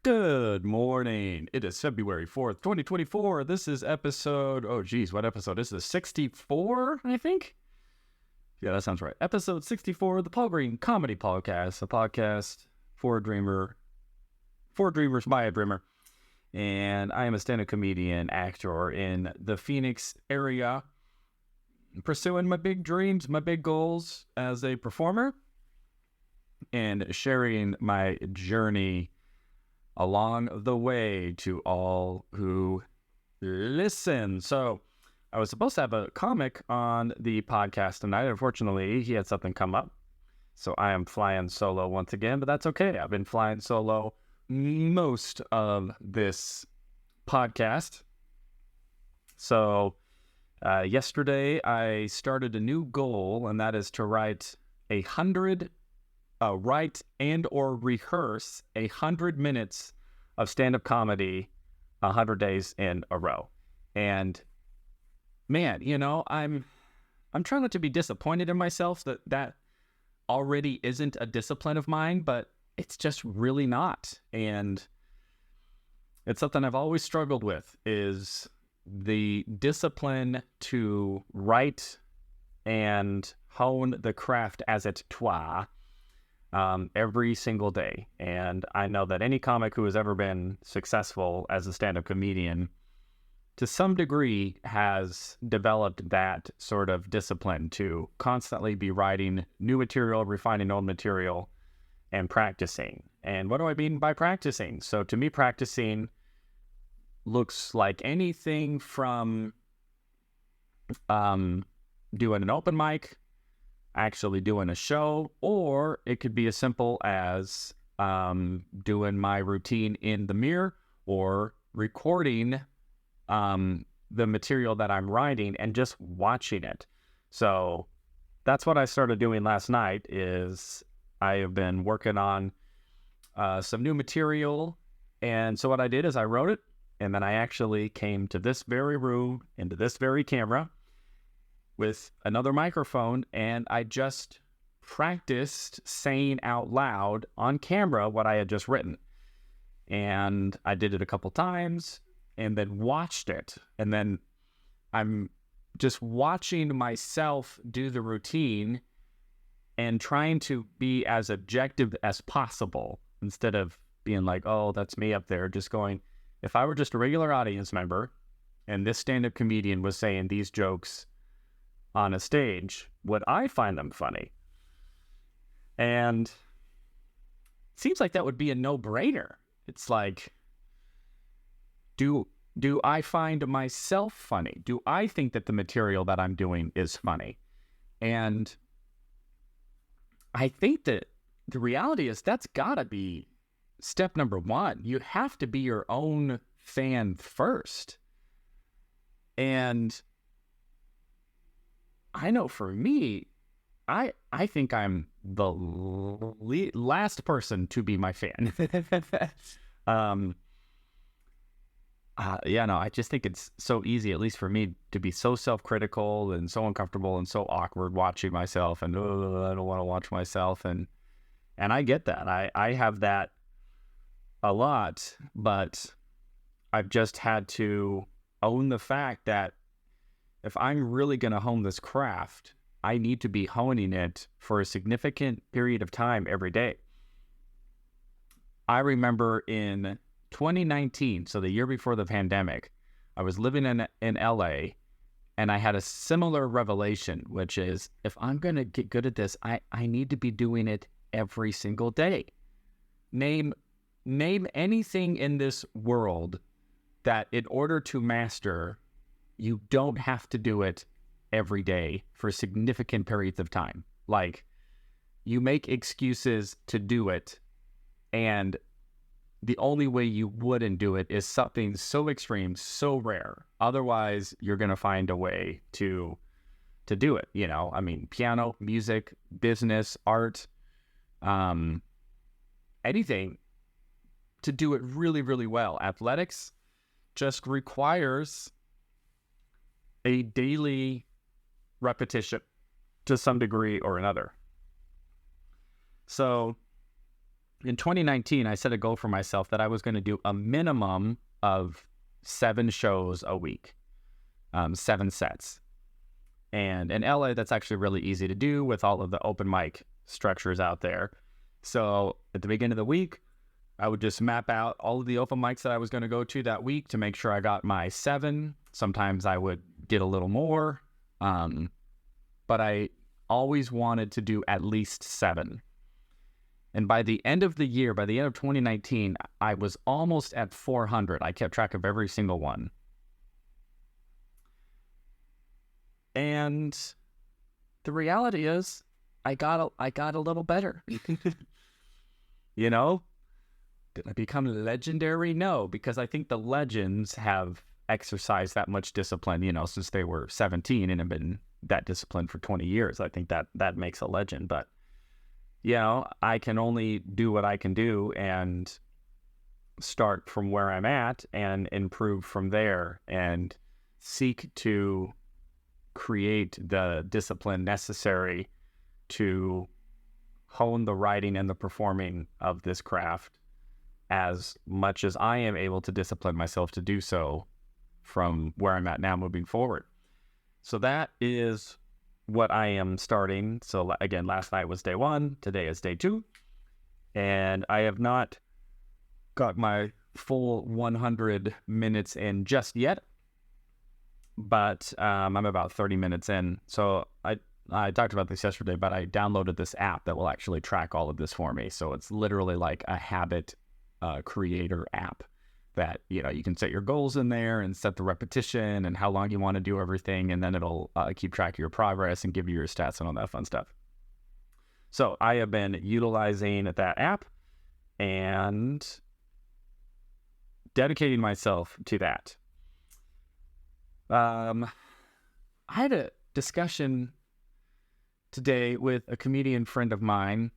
Good morning. It is February 4th, 2024. This is episode, what episode? This is 64, I think? Yeah, that sounds right. Episode 64 of the Paul Green Comedy PaulCast, a podcast for dreamers by a dreamer. And I am a stand-up comedian, actor in the Phoenix area, pursuing my big dreams, my big goals as a performer, and sharing my journey along the way to all who listen. So I was supposed to have a comic on the podcast tonight. Unfortunately, he had something come up. So I am flying solo once again, but that's okay. I've been flying solo most of this podcast. So yesterday I started a new goal, and that is to write and or rehearse 100 minutes of stand-up comedy 100 days in a row. And man, I'm trying not to be disappointed in myself that already isn't a discipline of mine, but it's just really not. And it's something I've always struggled with, is the discipline to write and hone the craft as it were every single day. And I know that any comic who has ever been successful as a stand-up comedian to some degree has developed that sort of discipline to constantly be writing new material, refining old material, and practicing. And what do I mean by practicing? So to me, practicing looks like anything from doing an open mic, actually doing a show, or it could be as simple as doing my routine in the mirror, or recording the material that I'm writing and just watching it. So that's what I started doing last night. Is I have been working on some new material, and so what I did is I wrote it, and then I actually came to this very room, into this very camera, with another microphone, and I just practiced saying out loud on camera what I had just written. And I did it a couple times, and then watched it. And then I'm just watching myself do the routine and trying to be as objective as possible, instead of being like, oh, that's me up there. Just going, if I were just a regular audience member and this stand-up comedian was saying these jokes on a stage, would I find them funny? And it seems like that would be a no-brainer. It's like, do I find myself funny? Do I think that the material that I'm doing is funny? And I think that the reality is that's gotta be step number one. You have to be your own fan first. And I know for me, I think I'm the last person to be my fan. I just think it's so easy, at least for me, to be so self-critical and so uncomfortable and so awkward watching myself, and I don't want to watch myself, and I get that. I have that a lot, but I've just had to own the fact that if I'm really going to hone this craft, I need to be honing it for a significant period of time every day. I remember in 2019, so the year before the pandemic, I was living in LA, and I had a similar revelation, which is, if I'm going to get good at this, I need to be doing it every single day. Name anything in this world that in order to master, you don't have to do it every day for significant periods of time. Like, you make excuses to do it, and the only way you wouldn't do it is something so extreme, so rare. Otherwise, you're going to find a way to do it. I mean, piano, music, business, art, anything, to do it really, really well. Athletics just requires a daily repetition to some degree or another. So in 2019, I set a goal for myself that I was going to do a minimum of 7 shows a week, 7 sets. And in LA, that's actually really easy to do with all of the open mic structures out there. So at the beginning of the week, I would just map out all of the open mics that I was going to go to that week to make sure I got my 7. Sometimes I would get a little more, but I always wanted to do at least 7. And by the end of the year, by the end of 2019, I was almost at 400. I kept track of every single one. And the reality is, I got a little better. You know, did I become legendary? No, because I think the legends have exercised that much discipline, since they were 17 and have been that disciplined for 20 years. I think that makes a legend. But, I can only do what I can do and start from where I'm at and improve from there and seek to create the discipline necessary to hone the writing and the performing of this craft as much as I am able to discipline myself to do so from where I'm at now moving forward. So that is what I am starting. So again, last night was day 1, today is day 2, and I have not got my full 100 minutes in just yet, but I'm about 30 minutes in. So I talked about this yesterday, but I downloaded this app that will actually track all of this for me. So it's literally like a habit creator app that, you can set your goals in there and set the repetition and how long you want to do everything. And then it'll keep track of your progress and give you your stats and all that fun stuff. So I have been utilizing that app and dedicating myself to that. I had a discussion today with a comedian friend of mine,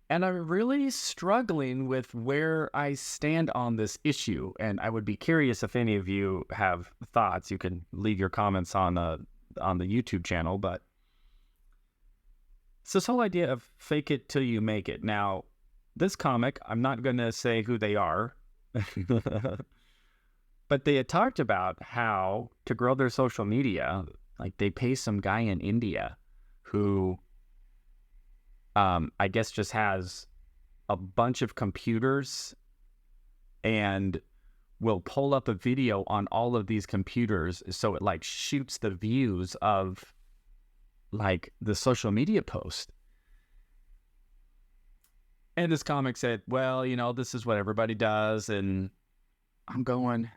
and I'm really struggling with where I stand on this issue. And I would be curious if any of you have thoughts. You can leave your comments on the YouTube channel. But it's this whole idea of fake it till you make it. Now, this comic, I'm not going to say who they are, but they had talked about how to grow their social media, like they pay some guy in India who I guess just has a bunch of computers and will pull up a video on all of these computers. So it like shoots the views of like the social media post. And this comic said, well, this is what everybody does. And I'm going,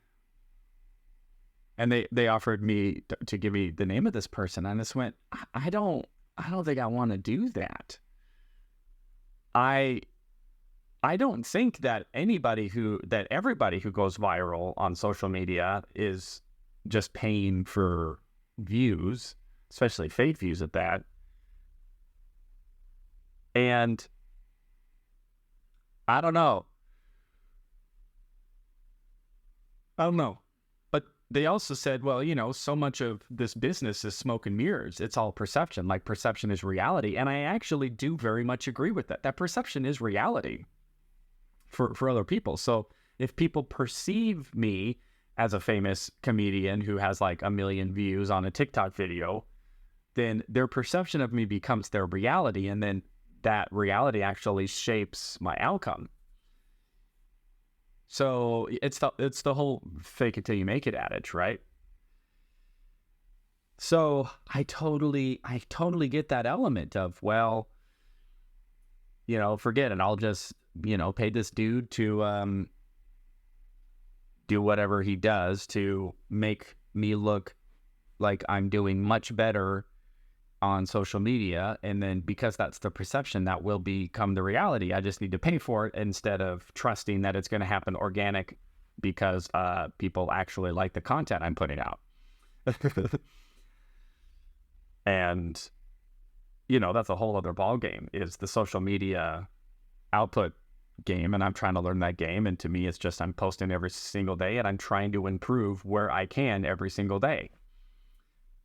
and they offered me to give me the name of this person. And I just went, I don't think I want to do that. I don't think that everybody who goes viral on social media is just paying for views, especially fake views at that. And I don't know. But they also said, well, so much of this business is smoke and mirrors. It's all perception. Like perception is reality. And I actually do very much agree with that. That perception is reality for other people. So if people perceive me as a famous comedian who has like 1 million views on a TikTok video, then their perception of me becomes their reality. And then that reality actually shapes my outcome. So it's the whole fake it till you make it adage, right? So I totally get that element of, well, forget it. I'll just, pay this dude to do whatever he does to make me look like I'm doing much better on social media. And then because that's the perception, that will become the reality. I just need to pay for it instead of trusting that it's going to happen organic because people actually like the content I'm putting out. And, that's a whole other ball game, is the social media output game. And I'm trying to learn that game. And to me, it's just I'm posting every single day and I'm trying to improve where I can every single day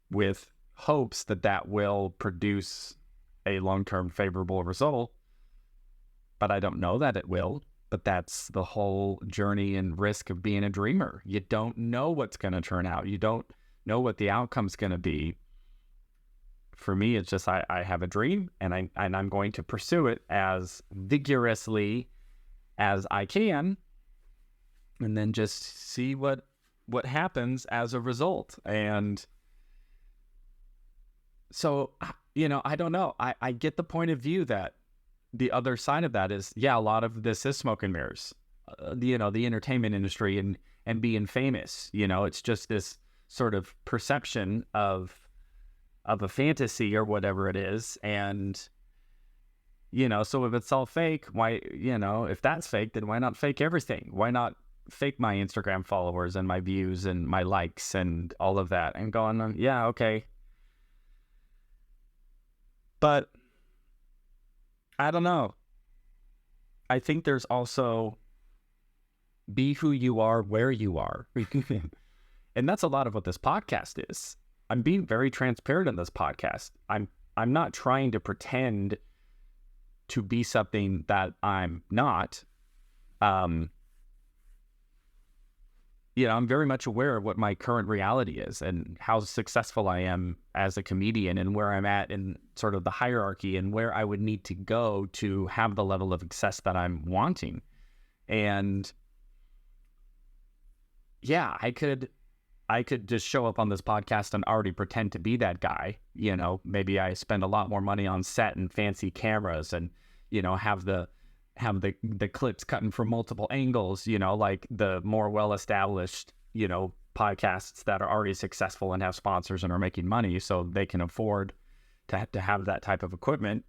with hopes that will produce a long-term favorable result but I don't know that it will. But that's the whole journey and risk of being a dreamer. You don't know what's going to turn out. You don't know what the outcome's going to be. For me, it's just I have a dream, and I'm going to pursue it as vigorously as I can, and then just see what happens as a result. And so, I don't know. I get the point of view that the other side of that is, a lot of this is smoke and mirrors, the entertainment industry and being famous. It's just this sort of perception of a fantasy or whatever it is. And, so if it's all fake, why, if that's fake, then why not fake everything? Why not fake my Instagram followers and my views and my likes and all of that and going, okay. But I don't know. I think there's also be who you are, where you are. And that's a lot of what this podcast is. I'm being very transparent in this podcast. I'm not trying to pretend to be something that I'm not. I'm very much aware of what my current reality is and how successful I am as a comedian and where I'm at in sort of the hierarchy and where I would need to go to have the level of success that I'm wanting. And I could just show up on this podcast and already pretend to be that guy. Maybe I spend a lot more money on set and fancy cameras and, have the clips cutting from multiple angles, like the more well-established, podcasts that are already successful and have sponsors and are making money so they can afford to have that type of equipment,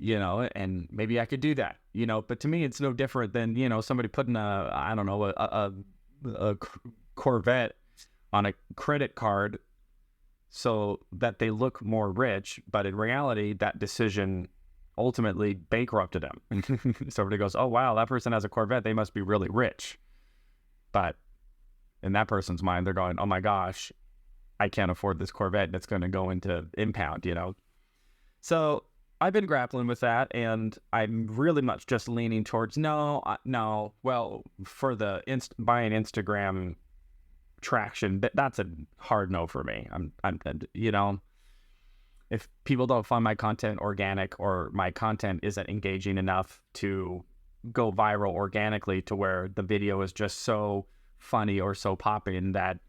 and maybe I could do that, but to me, it's no different than, somebody putting a Corvette on a credit card so that they look more rich, but in reality, that decision ultimately bankrupted them. So everybody goes, oh, wow, that person has a Corvette. They must be really rich. But in that person's mind, they're going, oh my gosh, I can't afford this Corvette. That's going to go into impound, So I've been grappling with that, and I'm really much just leaning towards, well, for the buying Instagram traction, that's a hard no for me. I'm if people don't find my content organic or my content isn't engaging enough to go viral organically to where the video is just so funny or so popping that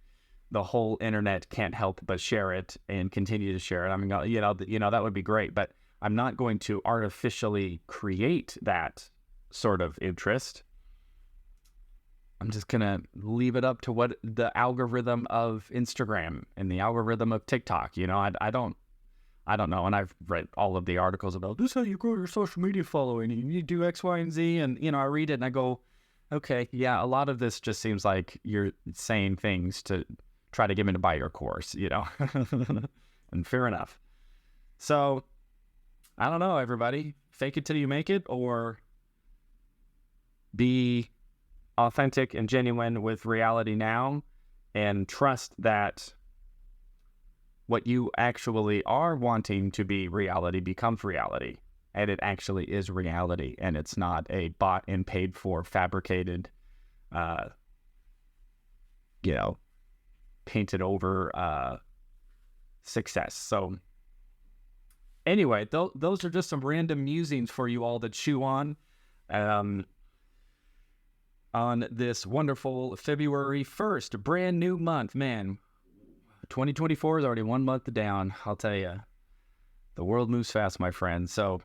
the whole internet can't help but share it and continue to share it, I mean, that would be great. But I'm not going to artificially create that sort of interest. I'm just going to leave it up to what the algorithm of Instagram and the algorithm of TikTok, I don't know. And I've read all of the articles about this is how you grow your social media following. You do X, Y, and Z. And, I read it and I go, okay, a lot of this just seems like you're saying things to try to get me to buy your course, and fair enough. So I don't know, everybody. Fake it till you make it, or be authentic and genuine with reality now and trust that what you actually are wanting to be reality becomes reality, and it actually is reality, and it's not a bought and paid for fabricated, painted over success. So anyway, those are just some random musings for you all to chew on this wonderful February 1st, brand new month, man. 2024 is already 1 month down. I'll tell you, the world moves fast, my friend. So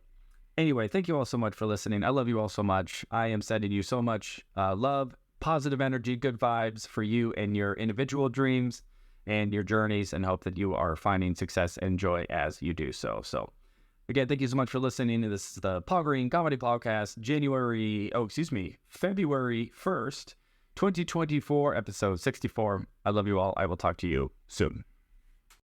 anyway, thank you all so much for listening. I love you all so much. I am sending you so much love, positive energy, good vibes for you and your individual dreams and your journeys, and hope that you are finding success and joy as you do so. So again, thank you so much for listening. This is the Paul Green Comedy PaulCast, February 1st, 2024, episode 64. I love you all. I will talk to you soon.